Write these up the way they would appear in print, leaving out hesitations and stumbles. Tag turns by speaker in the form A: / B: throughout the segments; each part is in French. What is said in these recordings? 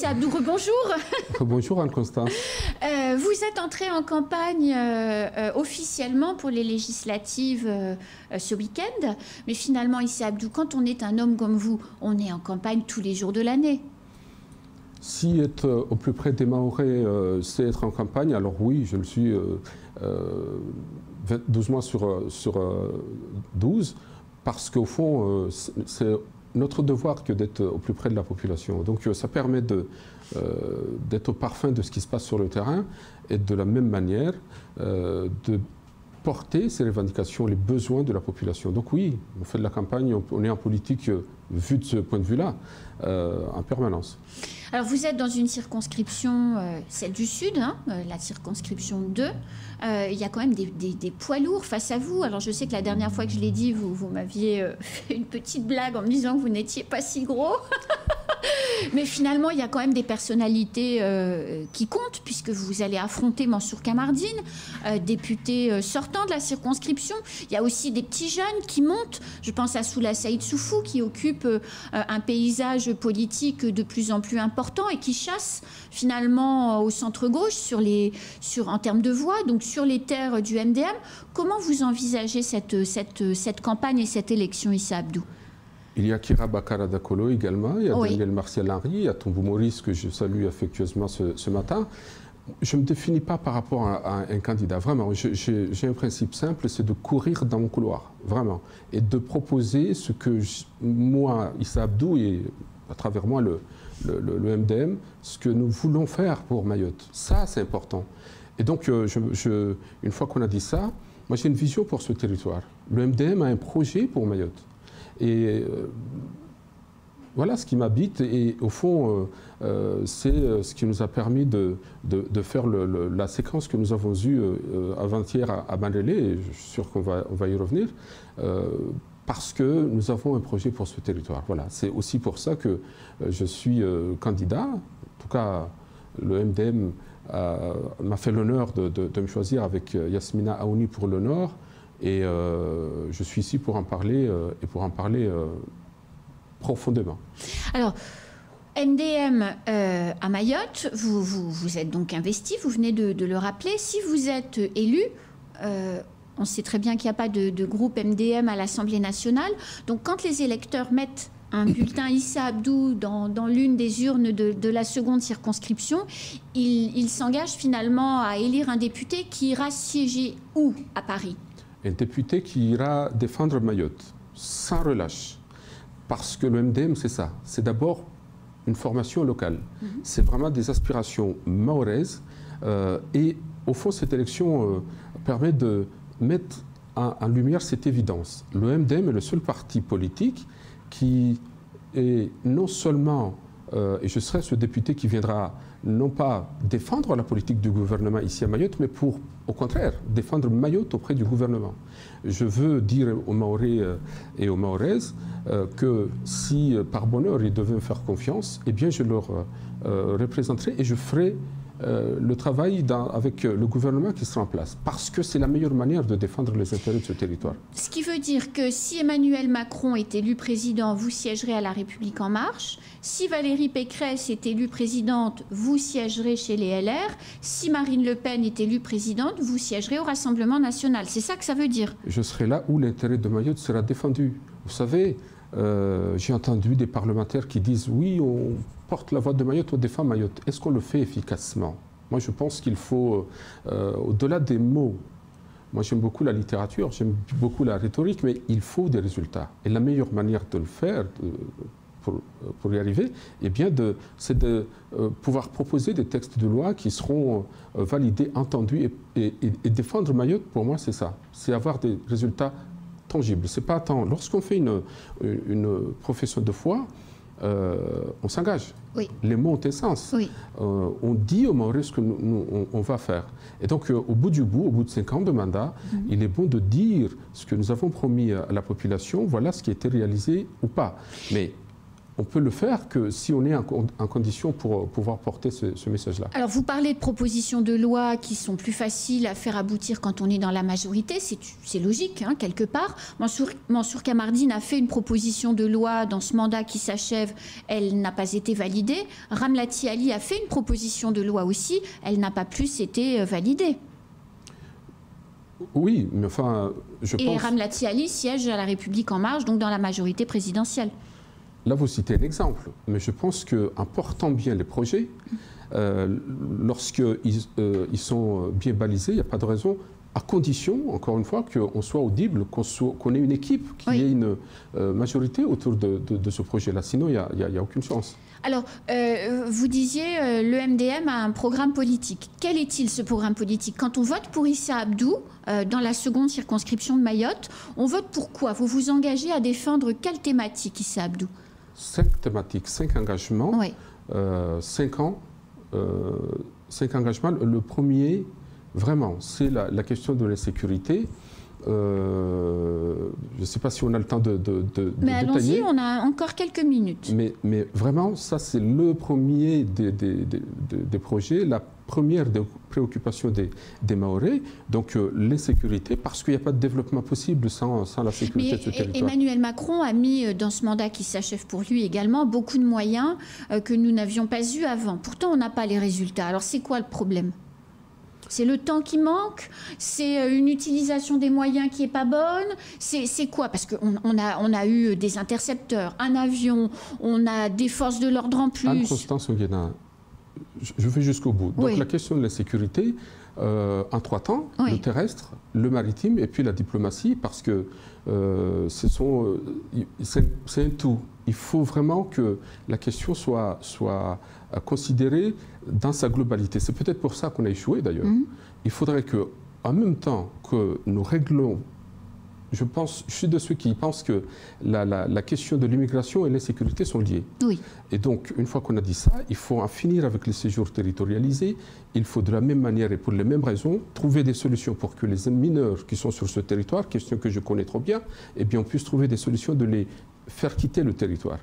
A: Issa Abdou, bonjour.
B: Bonjour Anne-Constance.
A: Vous êtes entré en campagne officiellement pour les législatives ce week-end. Mais finalement, Issa Abdou, quand on est un homme comme vous, on est en campagne tous les jours de l'année.
B: Si être au plus près des Mahorais, c'est être en campagne, alors oui, je le suis 12 mois sur 12, parce qu'au fond, c'est notre devoir que d'être au plus près de la population. Donc ça permet d'être au parfum de ce qui se passe sur le terrain et de la même manière de porter ces revendications, les besoins de la population. Donc oui, on fait de la campagne, on est en politique, vu de ce point de vue-là, en permanence.
A: Alors vous êtes dans une circonscription, celle du Sud, hein, la circonscription 2. Il y a quand même des poids lourds face à vous. Alors je sais que la dernière fois que je l'ai dit, vous m'aviez fait une petite blague en me disant que vous n'étiez pas si gros. Mais finalement, il y a quand même des personnalités qui comptent, puisque vous allez affronter Mansour Kamardine, député sortant de la circonscription. Il y a aussi des petits jeunes qui montent. Je pense à Soula Saïd Soufou, qui occupe un paysage politique de plus en plus important et qui chasse finalement au centre-gauche en termes de voix, donc sur les terres du MDM. Comment vous envisagez cette campagne et cette élection, Issa Abdou ?
B: Il y a Kira Bakara Dakolo également, il y a Daniel Martial Henry, il y a Tombou Maurice que je salue affectueusement ce matin. Je ne me définis pas par rapport à un candidat, vraiment. J'ai un principe simple, c'est de courir dans mon couloir, vraiment. Et de proposer ce que moi, Issa Abdou, et à travers moi le MDM, ce que nous voulons faire pour Mayotte. Ça, c'est important. Et donc, une fois qu'on a dit ça, moi j'ai une vision pour ce territoire. Le MDM a un projet pour Mayotte. Et voilà ce qui m'habite et au fond c'est ce qui nous a permis de faire la séquence que nous avons eue avant-hier à Bandélé, et je suis sûr qu'on va y revenir, parce que nous avons un projet pour ce territoire. Voilà, c'est aussi pour ça que je suis candidat. En tout cas, le MDM m'a fait l'honneur de me choisir avec Yasmina Aouni pour le Nord. Et je suis ici pour en parler et pour en parler profondément. Alors,
A: MDM à Mayotte, vous êtes donc investi, vous venez de le rappeler. Si vous êtes élu, on sait très bien qu'il n'y a pas de groupe MDM à l'Assemblée nationale. Donc quand les électeurs mettent un bulletin Issa Abdou dans l'une des urnes de la seconde circonscription, ils s'engagent finalement à élire un député qui ira siéger où à Paris ?
B: Un député qui ira défendre Mayotte, sans relâche. Parce que le MDM, c'est ça. C'est d'abord une formation locale. C'est vraiment des aspirations mahoraises. Et au fond, cette élection permet de mettre en lumière cette évidence. Le MDM est le seul parti politique qui est non seulement, et je serai ce député qui viendra non pas défendre la politique du gouvernement ici à Mayotte, mais au contraire, défendre Mayotte auprès du gouvernement. Je veux dire aux Mahorais et aux Mahoraises que si, par bonheur, ils devaient me faire confiance, eh bien, je leur représenterai et je ferai le travail avec le gouvernement qui sera en place, parce que c'est la meilleure manière de défendre les intérêts de ce territoire.
A: Ce qui veut dire que si Emmanuel Macron est élu président, vous siégerez à La République En Marche. Si Valérie Pécresse est élue présidente, vous siégerez chez les LR. Si Marine Le Pen est élue présidente, vous siégerez au Rassemblement national. C'est ça que ça veut dire?
B: Je serai là où l'intérêt de Mayotte sera défendu. Vous savez, j'ai entendu des parlementaires qui disent « oui, on porte la voix de Mayotte, on défend Mayotte ». Est-ce qu'on le fait efficacement? Moi, je pense qu'il faut, au-delà des mots, moi j'aime beaucoup la littérature, j'aime beaucoup la rhétorique, mais il faut des résultats. Et la meilleure manière de le faire, pour y arriver, eh bien c'est de pouvoir proposer des textes de loi qui seront validés, entendus, et défendre Mayotte, pour moi, c'est ça. C'est avoir des résultats tangibles. C'est pas tant. Lorsqu'on fait une profession de foi, on s'engage.
A: Oui.
B: Les mots ont un sens.
A: Oui.
B: On dit aux Mahorais ce que on va faire. Et donc, au bout de 5 ans de mandat, il est bon de dire ce que nous avons promis à la population, voilà ce qui a été réalisé ou pas. Mais on peut le faire que si on est en condition pour pouvoir porter ce message-là.
A: Alors, vous parlez de propositions de loi qui sont plus faciles à faire aboutir quand on est dans la majorité. C'est logique, hein, quelque part. Mansour Kamardine a fait une proposition de loi dans ce mandat qui s'achève. Elle n'a pas été validée. Ramlati Ali a fait une proposition de loi aussi. Elle n'a pas plus été validée.
B: Oui, mais enfin, je pense...
A: Et Ramlati Ali siège à La République En Marche, donc dans la majorité présidentielle.
B: Là, vous citez un exemple, mais je pense qu'en portant bien les projets, lorsqu'ils sont bien balisés, il n'y a pas de raison, à condition, encore une fois, qu'on soit audible, qu'on ait une équipe, qu'il y ait une majorité autour de ce projet-là. Sinon, il n'y a aucune chance.
A: Alors, vous disiez, le MDM a un programme politique. Quel est-il, ce programme politique? Quand on vote pour Issa Abdou, dans la seconde circonscription de Mayotte, on vote pour quoi? Vous vous engagez à défendre quelle thématique, Issa Abdou?
B: 5 thématiques, 5 engagements, oui. 5 ans, 5 engagements. Le premier, vraiment, c'est la question de l'insécurité. Je ne sais pas si on a le temps de
A: mais allons-y, on a encore quelques minutes.
B: Mais vraiment, ça c'est le premier des projets, la première des préoccupations des Mahorais, donc l'insécurité, parce qu'il n'y a pas de développement possible sans la sécurité de ce territoire.
A: Emmanuel Macron a mis dans ce mandat qui s'achève pour lui également beaucoup de moyens que nous n'avions pas eus avant. Pourtant, on n'a pas les résultats. Alors c'est quoi le problème ? C'est le temps qui manque, c'est une utilisation des moyens qui n'est pas bonne, c'est quoi? Parce qu'on a eu des intercepteurs, un avion, on a des forces de l'ordre en plus.
B: Anne-Constance Nguyen, je vais jusqu'au bout. Donc oui. La question de la sécurité, en 3 temps, oui. Le terrestre, le maritime et puis la diplomatie, parce que c'est un tout. Il faut vraiment que la question soit considérée dans sa globalité. C'est peut-être pour ça qu'on a échoué d'ailleurs. Il faudrait qu'en même temps que nous réglons, je suis de ceux qui pensent que la question de l'immigration et l'insécurité sont liées.
A: Oui.
B: Et donc, une fois qu'on a dit ça, il faut en finir avec les séjours territorialisés. Il faut de la même manière et pour les mêmes raisons trouver des solutions pour que les mineurs qui sont sur ce territoire, question que je connais trop bien, eh bien, on puisse trouver des solutions de les faire quitter le territoire.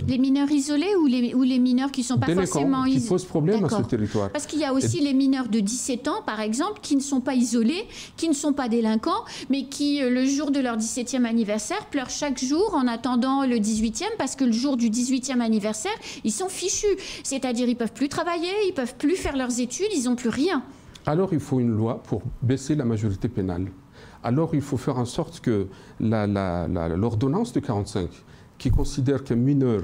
A: Les mineurs isolés ou les mineurs qui ne sont pas forcément isolés?
B: Qui posent problème à ce territoire.
A: Parce qu'il y a aussi les mineurs de 17 ans, par exemple, qui ne sont pas isolés, qui ne sont pas délinquants, mais qui, le jour de leur 17e anniversaire, pleurent chaque jour en attendant le 18e, parce que le jour du 18e anniversaire, ils sont fichus. C'est-à-dire, ils ne peuvent plus travailler, ils ne peuvent plus faire leurs études, ils n'ont plus rien.
B: Alors, il faut une loi pour baisser la majorité pénale. Alors, il faut faire en sorte que l'ordonnance de 45, qui considère qu'un mineur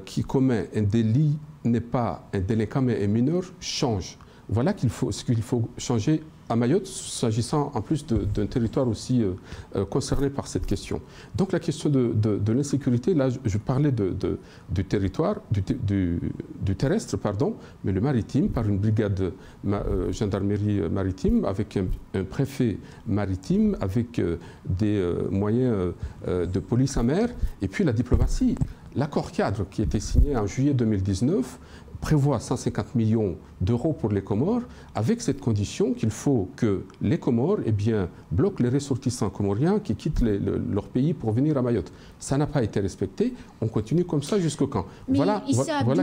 B: qui commet un délit n'est pas un délinquant mais un mineur, change. Voilà ce qu'il faut changer à Mayotte, s'agissant en plus d'un territoire aussi concerné par cette question. Donc la question de l'insécurité, là je parlais du territoire, du terrestre, pardon, mais le maritime, par une brigade gendarmerie maritime, avec un préfet maritime, avec des moyens de police en mer, et puis la diplomatie. L'accord cadre qui a été signé en juillet 2019 prévoit 150 millions d'euros pour les Comores, avec cette condition qu'il faut que les Comores bloquent les ressortissants comoriens qui quittent leur pays pour venir à Mayotte. Ça n'a pas été respecté, on continue comme ça jusqu'au quand.
A: Mais
B: voilà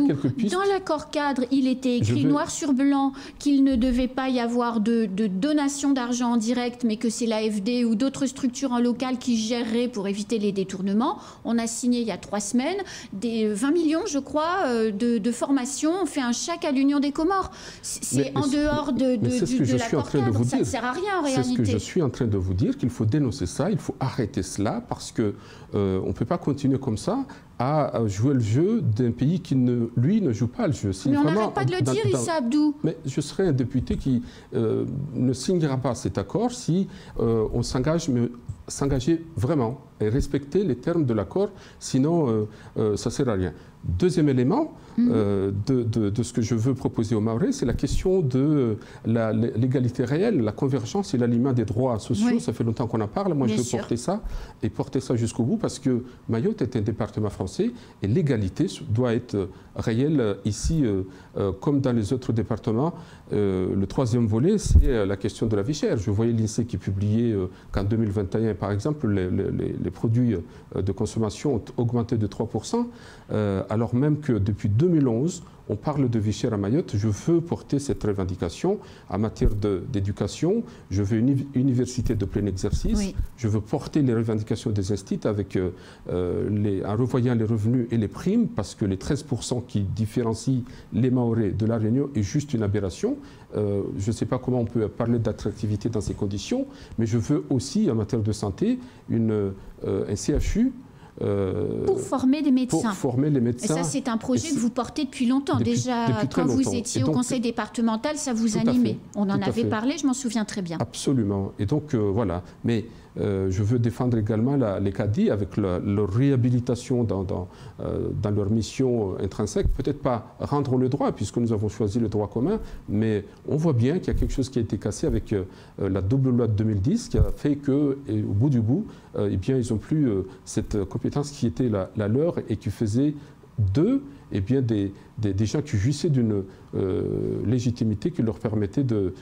B: quelques pistes.
A: Dans l'accord cadre, il était écrit noir sur blanc qu'il ne devait pas y avoir de donation d'argent en direct, mais que c'est l'AFD ou d'autres structures en local qui géreraient pour éviter les détournements. On a signé il y a 3 semaines des 20 millions, je crois, de formation. On fait un chèque à l'Union des Comores. C'est en dehors de l'accord cadre. Ça ne sert à rien en réalité.
B: C'est ce que je suis en train de vous dire, qu'il faut dénoncer ça, il faut arrêter cela, parce qu'on ne peut pas continuer comme ça à jouer le jeu d'un pays qui, lui, ne joue pas le jeu.
A: Mais on n'arrête pas de le dire, Issa Abdou.
B: Mais je serai un député qui ne signera pas cet accord si on s'engageait vraiment et respecter les termes de l'accord, sinon ça ne sert à rien. Deuxième élément de ce que je veux proposer aux Mahorais, c'est la question de l'égalité réelle, la convergence et l'alignement des droits sociaux. Oui. Ça fait longtemps qu'on en parle. Moi, je veux porter ça et porter ça jusqu'au bout parce que Mayotte est un département français et l'égalité doit être réelle ici comme dans les autres départements. Le troisième volet, c'est la question de la vie chère. Je voyais l'INSEE qui publiait qu'en 2021, par exemple, les produits de consommation ont augmenté de 3%, alors même que depuis 2011, on parle de vie chère à Mayotte. Je veux porter cette revendication en matière d'éducation. Je veux une université de plein exercice. Oui. Je veux porter les revendications des instituts avec, en revoyant les revenus et les primes, parce que les 13% qui différencient les Mahorais de la Réunion est juste une aberration. Je ne sais pas comment on peut parler d'attractivité dans ces conditions, mais je veux aussi, en matière de santé, un CHU
A: pour former des médecins.
B: Pour former les médecins.
A: Et ça, c'est un projet que vous portez depuis longtemps. Déjà, quand vous étiez au conseil départemental, ça vous animait. On en avait parlé, je m'en souviens très bien.
B: Absolument. Et donc, voilà. Mais je veux défendre également les cadis avec leur réhabilitation dans leur mission intrinsèque. Peut-être pas rendre le droit, puisque nous avons choisi le droit commun, mais on voit bien qu'il y a quelque chose qui a été cassé avec la double loi de 2010, qui a fait qu'au bout du bout, eh bien, ils n'ont plus cette compétence qui était la leur et qui faisait d'eux eh bien, des gens qui jouissaient d'une légitimité qui leur permettait de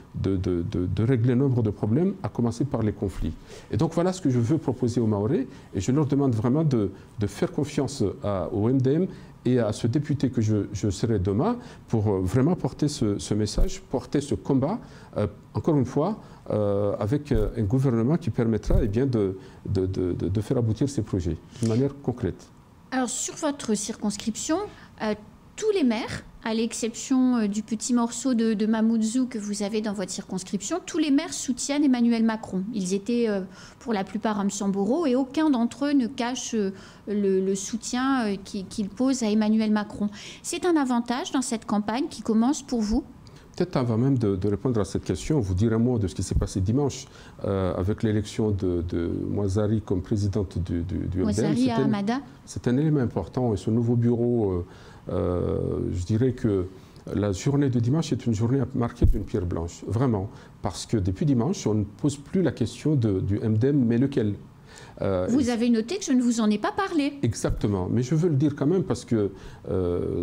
B: régler un nombre de problèmes, à commencer par les conflits. Et donc voilà ce que je veux proposer aux Mahorais, et je leur demande vraiment de faire confiance au MDM et à ce député que je serai demain pour vraiment porter ce message, porter ce combat, encore une fois, avec un gouvernement qui permettra eh bien, de faire aboutir ces projets de manière concrète.
A: Alors, sur votre circonscription, tous les maires, à l'exception du petit morceau de Mamoudzou que vous avez dans votre circonscription, tous les maires soutiennent Emmanuel Macron. Ils étaient pour la plupart à Msamboro et aucun d'entre eux ne cache le soutien qu'il pose à Emmanuel Macron. C'est un avantage dans cette campagne qui commence pour vous ?
B: Peut-être avant même de répondre à cette question, vous dire un mot de ce qui s'est passé dimanche avec l'élection de Mouazari comme présidente du
A: Mouazari à Hamada.
B: C'est un élément important et ce nouveau bureau, je dirais que la journée de dimanche est une journée marquée d'une pierre blanche, vraiment, parce que depuis dimanche, on ne pose plus la question du MDM, mais lequel ?
A: Vous avez noté que je ne vous en ai pas parlé.
B: Exactement, mais je veux le dire quand même parce que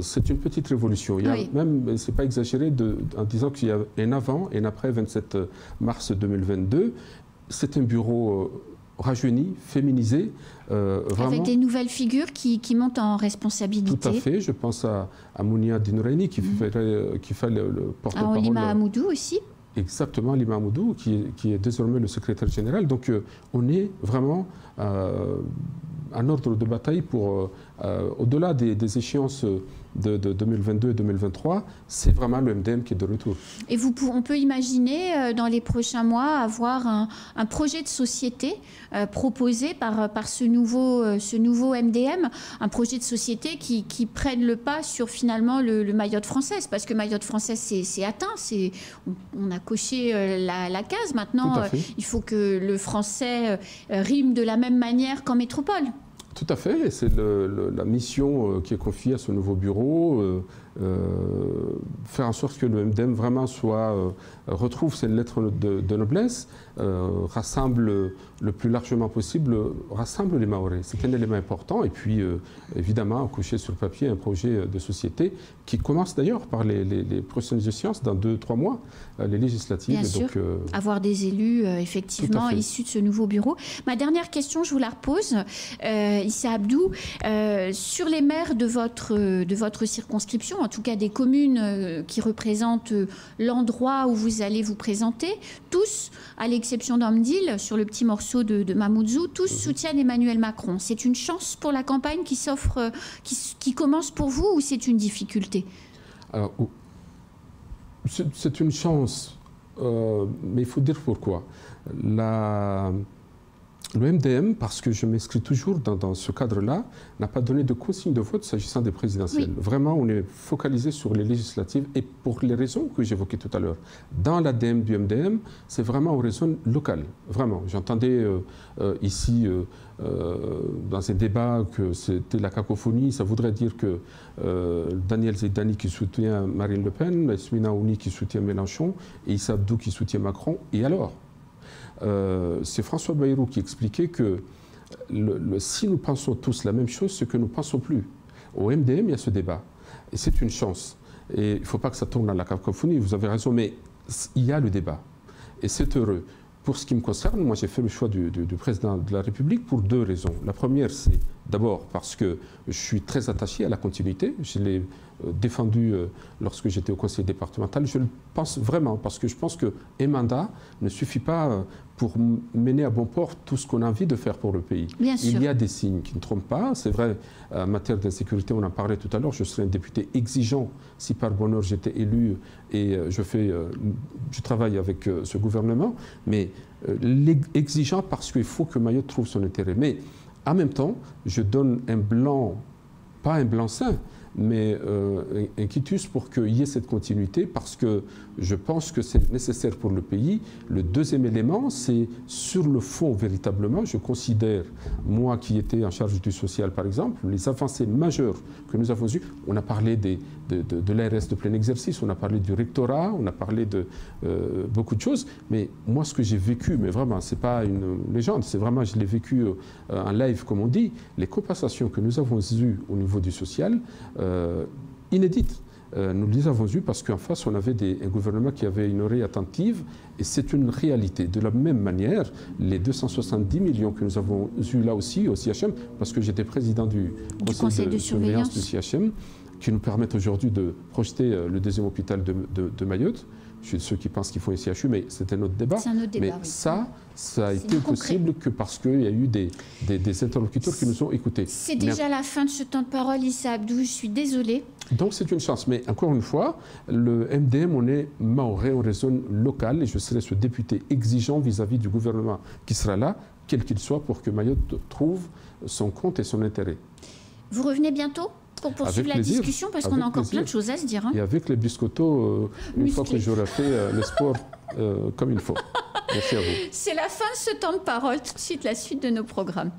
B: c'est une petite révolution. Il y a même, c'est pas exagéré en disant qu'il y a un avant et un après 27 mars 2022. C'est un bureau rajeuni, féminisé.
A: Vraiment. Avec des nouvelles figures qui montent en responsabilité.
B: Tout à fait, je pense à Mounia Dinouraini qui fait le porte-parole.
A: À Olima Hamoudou aussi.
B: Exactement, Lima Hamoudou, qui est désormais le secrétaire général. Donc, on est vraiment en ordre de bataille pour, au-delà des échéances de 2022 et 2023, c'est vraiment le MDM qui est de retour.
A: Et on peut imaginer, dans les prochains mois, avoir un projet de société proposé par ce nouveau MDM, un projet de société qui prenne le pas sur finalement le Mayotte française, parce que Mayotte française, c'est atteint, on a coché la case. Maintenant, il faut que le français rime de la même manière qu'en métropole.
B: Tout à fait, c'est la mission qui est confiée à ce nouveau bureau, faire en sorte que le MDM vraiment retrouve ses lettres de noblesse, rassemble le plus largement possible, rassemble les Mahorais. C'est un élément important. Et puis, évidemment, coucher sur papier un projet de société qui commence d'ailleurs par les prochaines échéances dans 2-3 mois, les législatives.
A: Bien sûr, avoir des élus effectivement issus de ce nouveau bureau. Ma dernière question, je vous la repose, Issa Abdou, sur les maires de votre circonscription, en tout cas des communes qui représentent l'endroit où vous allez vous présenter, tous, à l'exception d'Amdil, sur le petit morceau de Mamoudzou, tous soutiennent Emmanuel Macron. C'est une chance pour la campagne qui s'offre, qui commence pour vous, ou c'est une difficulté?
B: Alors, c'est une chance, mais il faut dire pourquoi. Le MDM, parce que je m'inscris toujours dans ce cadre-là, n'a pas donné de consigne de vote s'agissant des présidentielles. Oui. Vraiment, on est focalisé sur les législatives et pour les raisons que j'évoquais tout à l'heure. Dans l'ADN du MDM, c'est vraiment une raison locale. Vraiment. J'entendais ici, dans ces débats, que c'était la cacophonie. Ça voudrait dire que Daniel Zedani qui soutient Marine Le Pen, Esmina Ouni qui soutient Mélenchon et Issa Abdou qui soutient Macron. Et alors ? C'est François Bayrou qui expliquait que si nous pensons tous la même chose, c'est que nous ne pensons plus. Au MDM, il y a ce débat. Et c'est une chance. Et il ne faut pas que ça tourne à la cacophonie, vous avez raison, mais il y a le débat. Et c'est heureux. Pour ce qui me concerne, moi j'ai fait le choix du président de la République pour deux raisons. La première, c'est d'abord parce que je suis très attaché à la continuité. Je l'ai défendu lorsque j'étais au conseil départemental. Je le pense vraiment parce que je pense qu'un mandat ne suffit pas pour mener à bon port tout ce qu'on a envie de faire pour le pays.
A: Bien sûr.
B: Il y a des signes qui ne trompent pas. C'est vrai, en matière d'insécurité, on en parlait tout à l'heure, je serais un député exigeant si par bonheur j'étais élu et je travaille avec ce gouvernement, mais exigeant parce qu'il faut que Mayotte trouve son intérêt. Mais en même temps, je donne un blanc, pas un blanc-seing, mais un quitus pour qu'il y ait cette continuité parce que je pense que c'est nécessaire pour le pays. Le deuxième élément, c'est sur le fond véritablement, je considère, moi qui étais en charge du social par exemple, les avancées majeures que nous avons eues, on a parlé de l'ARS de plein exercice, on a parlé du rectorat, on a parlé de beaucoup de choses, mais moi ce que j'ai vécu, mais vraiment c'est pas une légende, c'est vraiment, je l'ai vécu en live comme on dit, les compensations que nous avons eues au niveau du social, inédites. Nous les avons eues parce qu'en face, on avait un gouvernement qui avait une oreille attentive et c'est une réalité. De la même manière, les 270 millions que nous avons eus là aussi au CHM, parce que j'étais président du conseil de surveillance du CHM, qui nous permettent aujourd'hui de projeter le deuxième hôpital de Mayotte. Je suis de ceux qui pensent qu'il faut un CHU, mais c'est un autre débat.
A: C'est un autre débat,
B: mais
A: oui.
B: ça a été possible que parce qu'il y a eu des interlocuteurs qui nous ont écoutés.
A: C'est déjà la fin de ce temps de parole, Issa Abdou, je suis désolée.
B: Donc c'est une chance. Mais encore une fois, le MDM, on est mahorais, on raisonne local, et je serai ce député exigeant vis-à-vis du gouvernement qui sera là, quel qu'il soit, pour que Mayotte trouve son compte et son intérêt.
A: Vous revenez bientôt pour poursuivre la discussion, parce qu'on a encore plein de choses à se dire. Hein.
B: Et avec les biscottos, une fois que j'aurai fait le sport comme il faut. Merci à vous.
A: C'est la fin de ce temps de parole. Tout de suite, la suite de nos programmes.